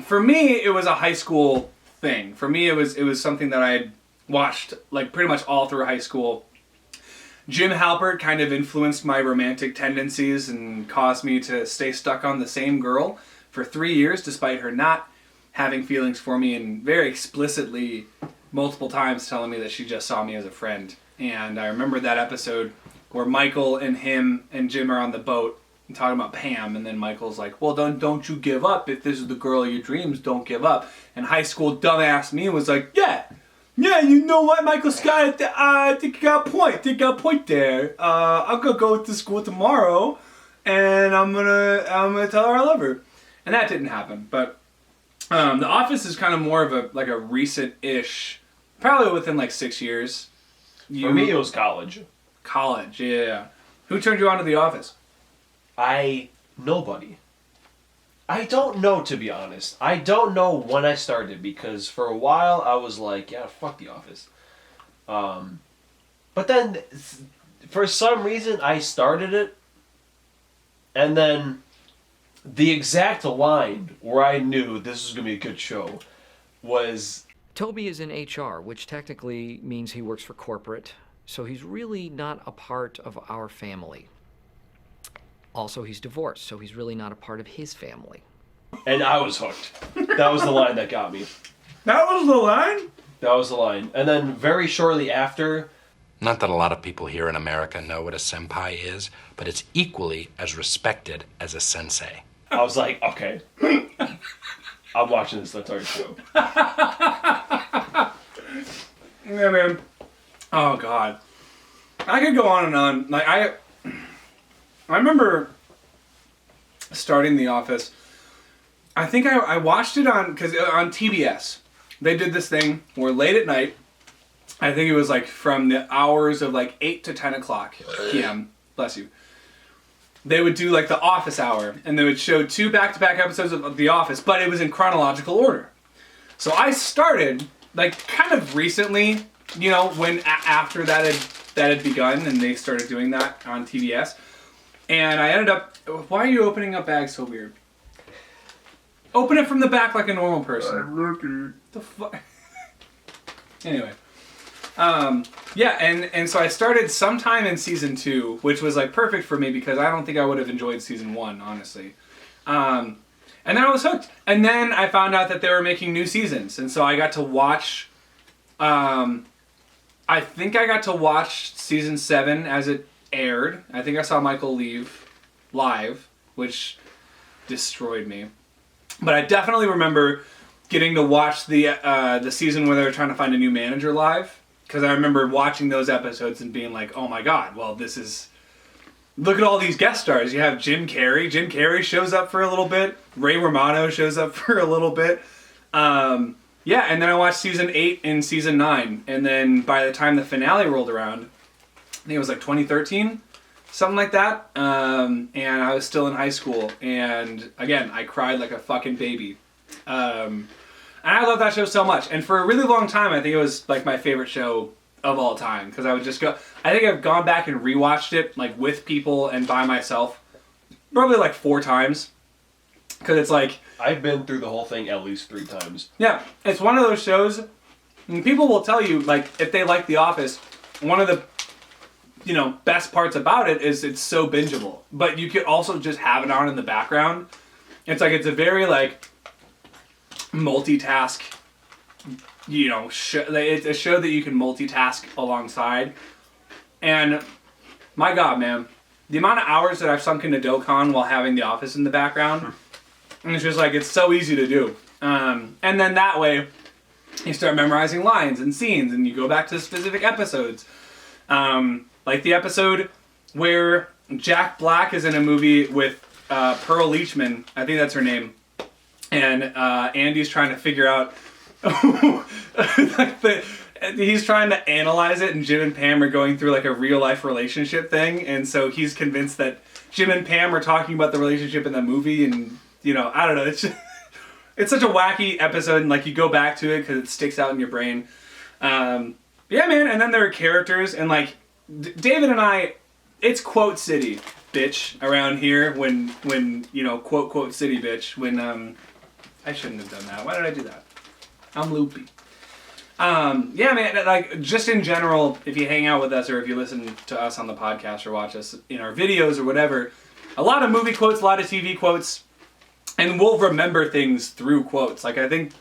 for me, it was a high school thing. For me, it was something that I had watched like pretty much all through high school. Jim Halpert kind of influenced my romantic tendencies and caused me to stay stuck on the same girl for 3 years, despite her not having feelings for me and very explicitly multiple times telling me that she just saw me as a friend. And I remember that episode where Michael and him and Jim are on the boat and talking about Pam, and then Michael's like, well, don't you give up. If this is the girl of your dreams, don't give up. And high school dumbass me was like, yeah, you know what, Michael Scott, I think you got a point there. I'm gonna go to school tomorrow, and I'm gonna tell her I love her. And that didn't happen, but The Office is kind of more of a recent-ish, probably within like 6 years. For me, it was college. College, yeah. Who turned you on to The Office? Nobody. I don't know, to be honest. I don't know when I started, because for a while I was like, yeah, fuck The Office. But then, for some reason, I started it, and then the exact line where I knew this was going to be a good show was... Toby is in HR, which technically means he works for corporate, so he's really not a part of our family. Also, he's divorced, so he's really not a part of his family. And I was hooked. That was the line that got me. That was the line? That was the line. And then very shortly after... Not that a lot of people here in America know what a senpai is, but it's equally as respected as a sensei. I was like, okay. I'm watching this entire show. Yeah, man. Oh, God. I could go on and on. Like, I remember starting The Office. I think I watched it on TBS. They did this thing where late at night, I think it was like from the hours of like 8 to 10 o'clock p.m., bless you, they would do like the Office Hour, and they would show 2 back-to-back episodes of The Office, but it was in chronological order. So I started like kind of recently, you know, when after that had begun, and they started doing that on TBS. And I ended up... Why are you opening up bags so weird? Open it from the back like a normal person. I'm looking. The fuck? Anyway. Yeah, and so I started sometime in season 2, which was like perfect for me because I don't think I would have enjoyed season 1, honestly. And then I was hooked. And then I found out that they were making new seasons. And so I got to watch... I think I got to watch season 7 as it aired. I think I saw Michael leave live, which destroyed me. But I definitely remember getting to watch the season where they were trying to find a new manager live, because I remember watching those episodes and being like, oh my god, well, this is... Look at all these guest stars. You have Jim Carrey. Jim Carrey shows up for a little bit. Ray Romano shows up for a little bit. Yeah, and then I watched season 8 and season 9. And then by the time the finale rolled around, I think it was like 2013, something like that. And I was still in high school. And again, I cried like a fucking baby. And I love that show so much. And for a really long time, I think it was like my favorite show of all time. Because I would just go... I think I've gone back and rewatched it like with people and by myself probably like 4 times. Because it's like... I've been through the whole thing at least 3 times. Yeah, it's one of those shows, and people will tell you, like, if they like The Office, one of the, you know, best parts about it is it's so bingeable. But you could also just have it on in the background. It's like, it's a very, like, multitask, you know, it's a show that you can multitask alongside. And, my God, man, the amount of hours that I've sunk into Dokkan while having The Office in the background... And it's just like, it's so easy to do. And then that way, you start memorizing lines and scenes, and you go back to specific episodes. Like the episode where Jack Black is in a movie with Pearl Leachman, I think that's her name, and Andy's trying to figure out, he's trying to analyze it, and Jim and Pam are going through like a real life relationship thing, and so he's convinced that Jim and Pam are talking about the relationship in the movie, and you know, I don't know, it's just, it's such a wacky episode, and like you go back to it because it sticks out in your brain. Yeah, man, and then there are characters, and like David and I, it's quote city, bitch, around here when you know, quote city, bitch, when I shouldn't have done that. Why did I do that? I'm loopy. Yeah, man, like, just in general, if you hang out with us or if you listen to us on the podcast or watch us in our videos or whatever, a lot of movie quotes, a lot of TV quotes, and we'll remember things through quotes. Like, I think,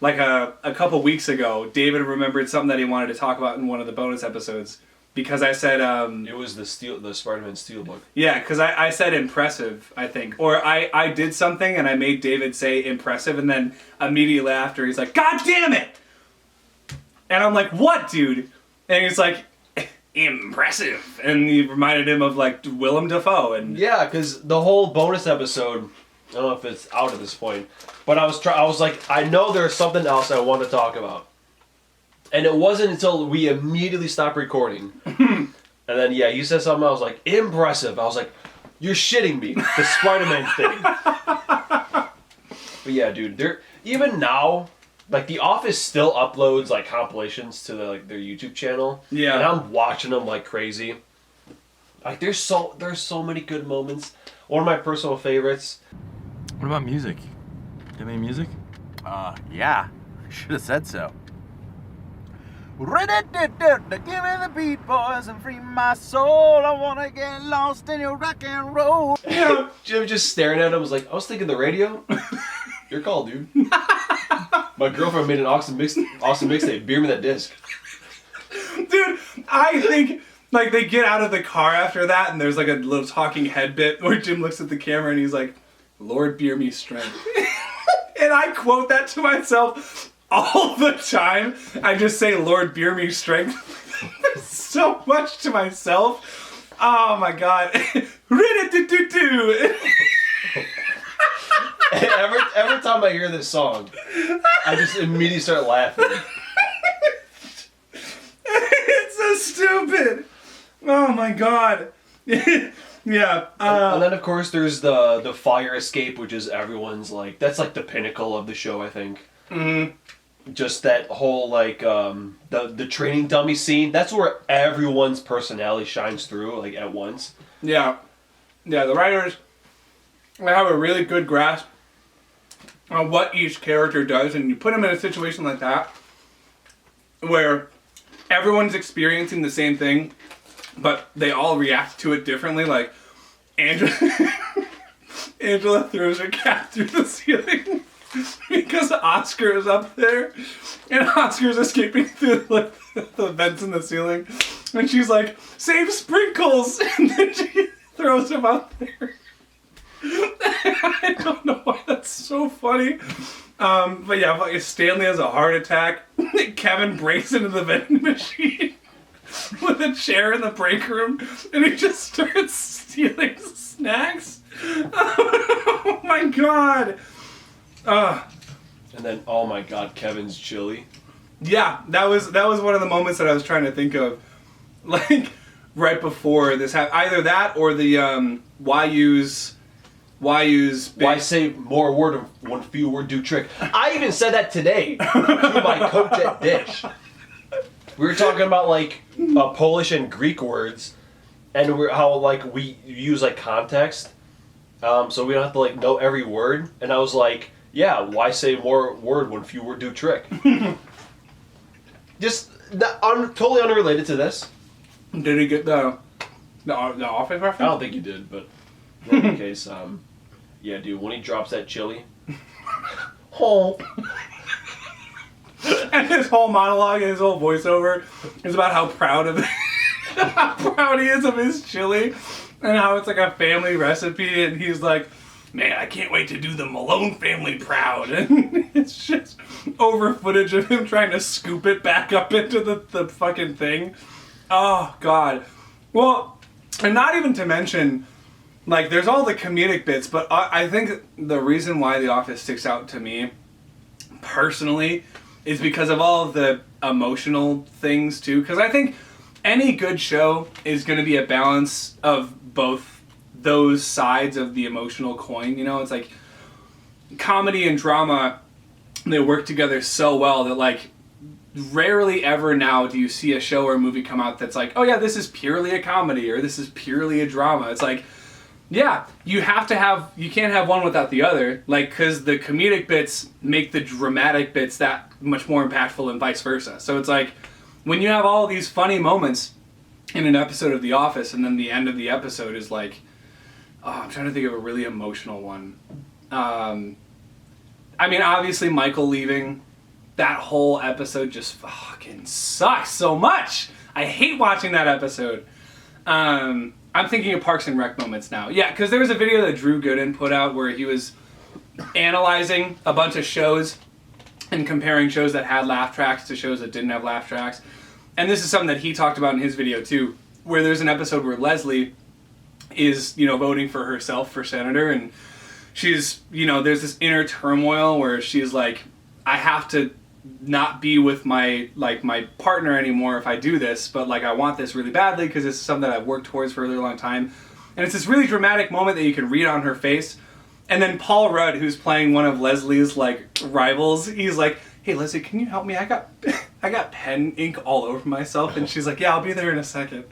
like, a couple weeks ago, David remembered something that he wanted to talk about in one of the bonus episodes, because I said, It was the Spider-Man Steelbook. Yeah, because I said impressive, I think. Or I did something and I made David say impressive, and then immediately after he's like, God damn it! And I'm like, what, dude? And he's like, impressive. And he reminded him of, like, Willem Dafoe. And Yeah, because the whole bonus episode, I don't know if it's out at this point, but I was like, I know there's something else I want to talk about. And it wasn't until we immediately stopped recording. And then, yeah, you said something, I was like, impressive. I was like, you're shitting me. The Spider-Man thing. But yeah, dude, even now, like, The Office still uploads, like, compilations to their YouTube channel. Yeah. And I'm watching them like crazy. Like, there's so many good moments. One of my personal favorites. What about music? Do you have any music? Yeah. I should have said so. Give me the beat, boys, and free my soul. I wanna get lost in your rock and roll. Yeah. Jim just staring at him was like, I was thinking the radio. Your call, dude. My girlfriend made an awesome mixtape. Beer me that disc. dude, I think, like, they get out of the car after that, and there's, like, a little talking head bit where Jim looks at the camera and he's like, Lord, beer me strength. And I quote that to myself all the time. I just say, Lord, beer me strength. So much to myself. Oh, my God. Every time I hear this song, I just immediately start laughing. It's so stupid. Oh my god. Yeah. And then of course there's the fire escape, which is everyone's like, that's like the pinnacle of the show, I think. Mm-hmm. Just that whole like the training dummy scene. That's where everyone's personality shines through like at once. Yeah. Yeah, the writers have a really good grasp on what each character does, and you put them in a situation like that where everyone's experiencing the same thing, but they all react to it differently. Like, Angela throws her cat through the ceiling because Oscar is up there, and Oscar's escaping through the vents in the ceiling, and she's like, save Sprinkles! And then she throws him up there. I don't know why that's so funny. But yeah, Stanley has a heart attack. Kevin breaks into the vending machine with a chair in the break room, and he just starts stealing snacks. Oh my god. And then, oh my god, Kevin's chili. Yeah, that was one of the moments that I was trying to think of. Like, right before this happened. Either that or the, why say more word when few word do trick. I even said that today to my coach at Dish. We were talking about like Polish and Greek words, and how like we use like context, so we don't have to like know every word. And I was like, yeah, why say more word when few word do trick? Just totally unrelated to this. Did he get the Office reference? I don't think you did, but in any case, yeah, dude, when he drops that chili. Oh. And his whole monologue and his whole voiceover is about how proud he is of his chili, and how it's like a family recipe, and he's like, man, I can't wait to do the Malone family proud. And it's just over footage of him trying to scoop it back up into the fucking thing. Oh, God. Well, and not even to mention, like, there's all the comedic bits, but I think the reason why The Office sticks out to me, personally, is because of all of the emotional things, too. Because I think any good show is going to be a balance of both those sides of the emotional coin, you know? It's like, comedy and drama, they work together so well that, like, rarely ever now do you see a show or a movie come out that's like, oh yeah, this is purely a comedy, or this is purely a drama. It's like, Yeah, you can't have one without the other, like, because the comedic bits make the dramatic bits that much more impactful and vice versa. So it's like, when you have all these funny moments in an episode of The Office, and then the end of the episode is like, oh, I'm trying to think of a really emotional one. I mean, obviously Michael leaving, that whole episode just fucking sucks so much. I hate watching that episode. I'm thinking of Parks and Rec moments now. Yeah, because there was a video that Drew Gooden put out where he was analyzing a bunch of shows and comparing shows that had laugh tracks to shows that didn't have laugh tracks. And this is something that he talked about in his video too, where there's an episode where Leslie is, voting for herself for senator, and she's, there's this inner turmoil where she's like, I have to not be with my partner anymore if I do this, but I want this really badly because this is something that I've worked towards for a really long time. And it's this really dramatic moment that you can read on her face. And then Paul Rudd, who's playing one of Leslie's rivals, he's like, hey Leslie, can you help me? I got pen ink all over myself. And she's like, yeah, I'll be there in a second.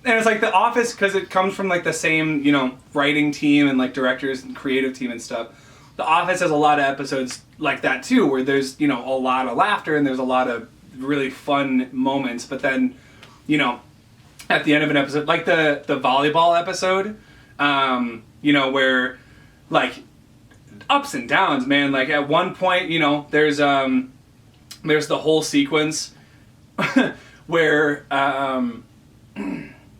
And it's like The Office, because it comes from the same writing team and directors and creative team and stuff. The Office has a lot of episodes like that too, where there's, a lot of laughter and there's a lot of really fun moments. But then, at the end of an episode, like the volleyball episode, where ups and downs, man. At one point, there's the whole sequence where,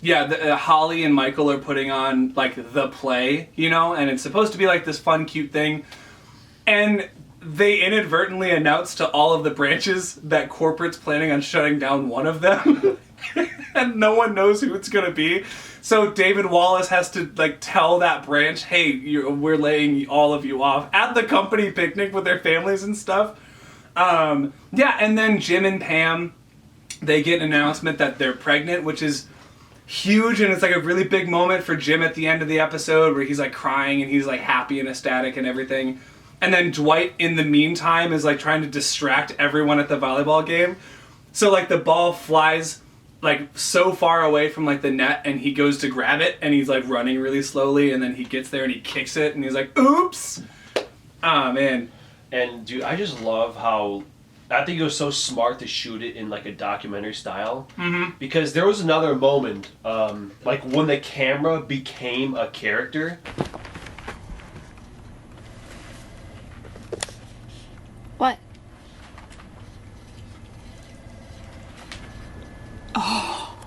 Holly and Michael are putting on the play, and it's supposed to be this fun, cute thing. And they inadvertently announce to all of the branches that corporate's planning on shutting down one of them. And no one knows who it's going to be. So David Wallace has to tell that branch, hey, we're laying all of you off at the company picnic with their families and stuff. And then Jim and Pam, they get an announcement that they're pregnant, which is huge, and it's a really big moment for Jim at the end of the episode where he's crying and he's happy and ecstatic and everything. And then Dwight in the meantime is trying to distract everyone at the volleyball game. So the ball flies so far away from the net, and he goes to grab it and he's running really slowly, and then he gets there and he kicks it and he's like, oops. Ah, man. And dude, I just love how I think it was so smart to shoot it in a documentary style. Mm-hmm. Because there was another moment, when the camera became a character. What? Oh,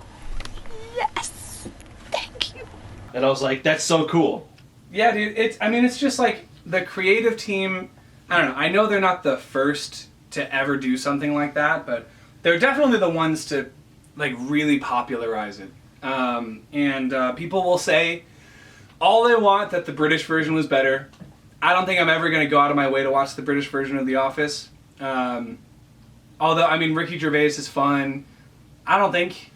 yes! Thank you. And I was like, that's so cool. Yeah, dude, it's just the creative team, I don't know, I know they're not the first to ever do something like that, but they're definitely the ones to really popularize it. People will say all they want that the British version was better. I don't think I'm ever going to go out of my way to watch the British version of The Office. Although, Ricky Gervais is fun. I don't think,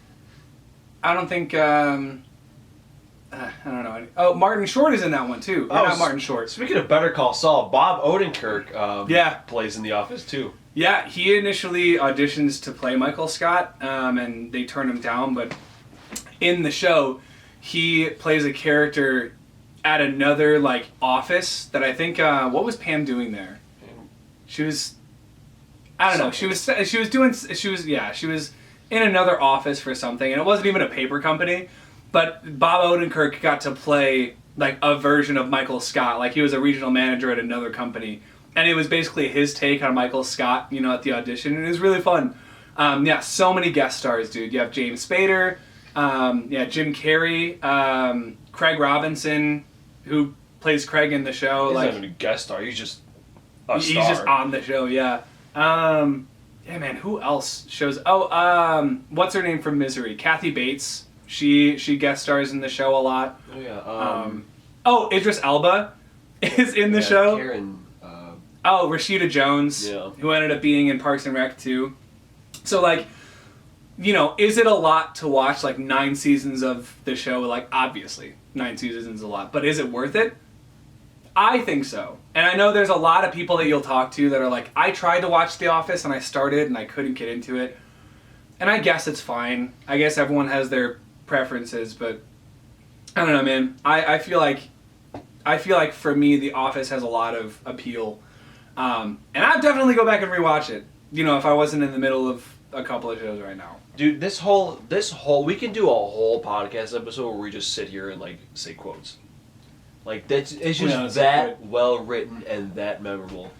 I don't know. Oh, Martin Short is in that one too. Oh, Not Martin Short. Speaking of Better Call Saul, Bob Odenkirk plays in The Office too. Yeah, he initially auditions to play Michael Scott, and they turn him down, but in the show, he plays a character at another office that I think, what was Pam doing there? She was, I don't know, she was in another office for something, and it wasn't even a paper company, but Bob Odenkirk got to play a version of Michael Scott, he was a regional manager at another company. And it was basically his take on Michael Scott, at the audition, and it was really fun. So many guest stars, dude. You have James Spader, Jim Carrey, Craig Robinson, who plays Craig in the show. He's not even a guest star. He's just a he's star. just on the show. Yeah. Man. Who else shows? Oh, what's her name from Misery? Kathy Bates. She guest stars in the show a lot. Oh yeah. Idris Elba is in the show. Karen. Rashida Jones, who ended up being in Parks and Rec too. So is it a lot to watch 9 seasons of the show? Obviously 9 seasons is a lot, but is it worth it? I think so. And I know there's a lot of people that you'll talk to that are I tried to watch The Office and I started and I couldn't get into it. And I guess it's fine. I guess everyone has their preferences, but I don't know, man. I feel I feel like for me, The Office has a lot of appeal. And I'd definitely go back and rewatch it, you know, if I wasn't in the middle of a couple of shows right now. Dude, this whole we can do a whole podcast episode where we just sit here and like say quotes. Like it's just that well written and that memorable.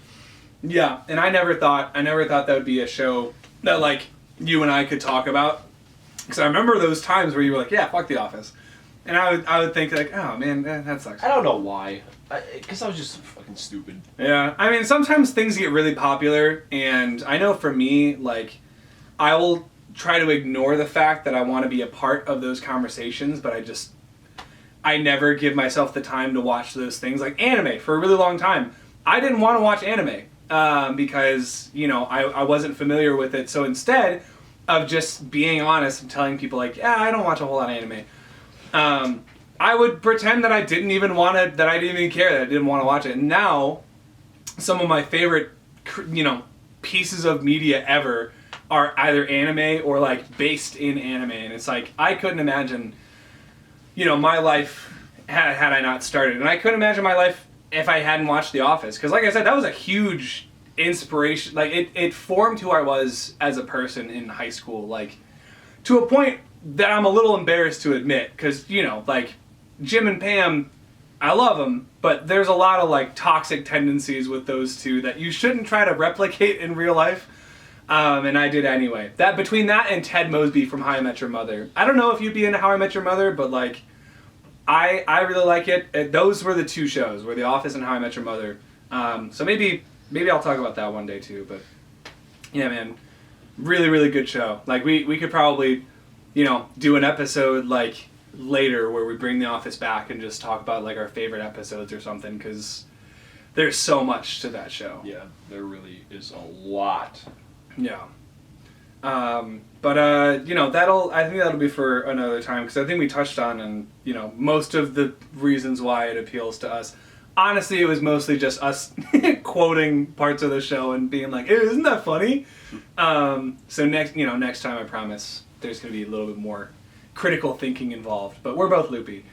Yeah, and I never thought that would be a show that like you and I could talk about, because I remember those times where you were like, yeah, fuck The Office, and I would think like, oh man, that sucks. I don't know why, because I was just fucking stupid. Yeah, I mean sometimes things get really popular, and I know for me, like, I will try to ignore the fact that I want to be a part of those conversations, but I never give myself the time to watch those things. Like anime, for a really long time, I didn't want to watch anime because, you know, I wasn't familiar with it. So instead of just being honest and telling people like, yeah, I don't watch a whole lot of anime, I would pretend that I didn't even care, that I didn't want to watch it. And now, some of my favorite, you know, pieces of media ever are either anime or like based in anime, and it's like I couldn't imagine, you know, my life had I not started, and I couldn't imagine my life if I hadn't watched The Office, because like I said, that was a huge inspiration. Like it formed who I was as a person in high school, like to a point that I'm a little embarrassed to admit, because, you know, like Jim and Pam, I love them, but there's a lot of like toxic tendencies with those two that you shouldn't try to replicate in real life. And I did anyway. That between that and Ted Mosby from How I Met Your Mother. I don't know if you'd be into How I Met Your Mother, but like, I really like it. Those were the two shows, were The Office and How I Met Your Mother. So maybe I'll talk about that one day too. But yeah, man, really, really good show. Like we could probably, you know, do an episode like later where we bring The Office back and just talk about like our favorite episodes or something, because there's so much to that show. Yeah, there really is a lot. Yeah. You know, I think that'll be for another time, because I think we touched on, and, you know, most of the reasons why it appeals to us. Honestly, it was mostly just us quoting parts of the show and being like, hey, isn't that funny? So next time, I promise, there's going to be a little bit more critical thinking involved. But we're both loopy.